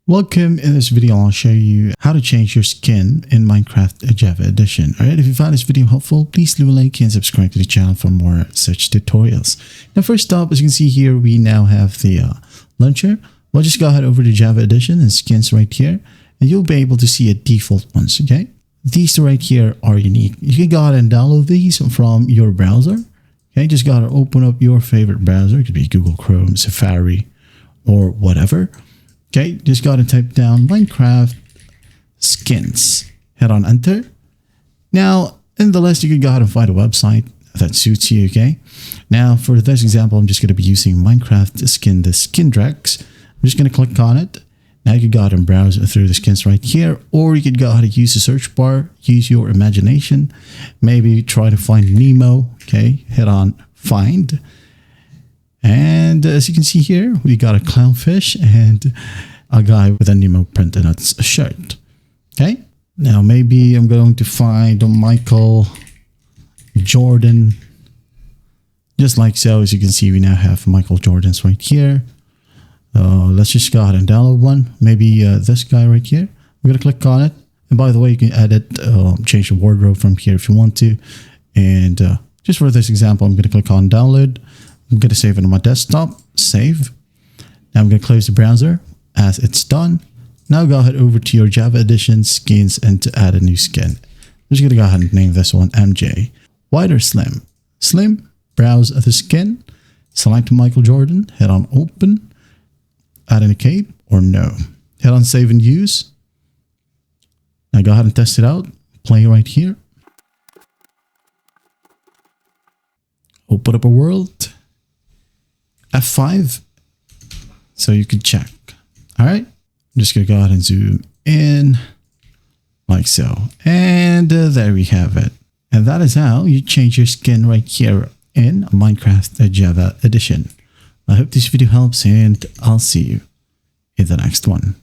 Welcome. In this video, I'll show you how to change your skin in Minecraft Java Edition. Alright, if you found this video helpful, please leave a like and subscribe to the channel for more such tutorials. Now, first up, as you can see here, we now have the launcher. We'll just go ahead over to Java Edition and skins right here, and you'll be able to see a default ones, okay? These right here are unique. You can go ahead and download these from your browser. Okay, just go ahead and open up your favorite browser. It could be Google Chrome, Safari, or whatever. Okay, just go ahead and type down Minecraft skins. Hit on enter. Now, in the list, you can go ahead and find a website that suits you, okay? Now, for this example, I'm just going to be using Minecraft skin, the skin Drex. I'm just going to click on it. Now you can go ahead and browse through the skins right here, or you could go ahead and use the search bar, use your imagination. Maybe try to find Nemo, okay? Hit on find. And as you can see here, we got a clownfish and a guy with a Nemo print in its shirt. Okay, now maybe I'm going to find Michael Jordan. Just like so, as you can see, we now have Michael Jordans right here. Let's just go ahead and download one. Maybe this guy right here. We're going to click on it. And by the way, you can edit, change the wardrobe from here if you want to. And just for this example, I'm going to click on download. I'm going to save it on my desktop. Save. Now I'm going to close the browser as it's done. Now go ahead over to your Java Edition skins and to add a new skin. I'm just going to go ahead and name this one MJ. Wide or slim? Slim. Browse the skin. Select Michael Jordan. Hit on open. Add in a cape or no. Hit on save and use. Now go ahead and test it out. Play right here. Open up a world. F5 so you can check. All right, I'm just gonna go ahead and zoom in like so, and there we have it. And that is how you change your skin right here in Minecraft Java Edition. I hope this video helps, and I'll see you in the next one.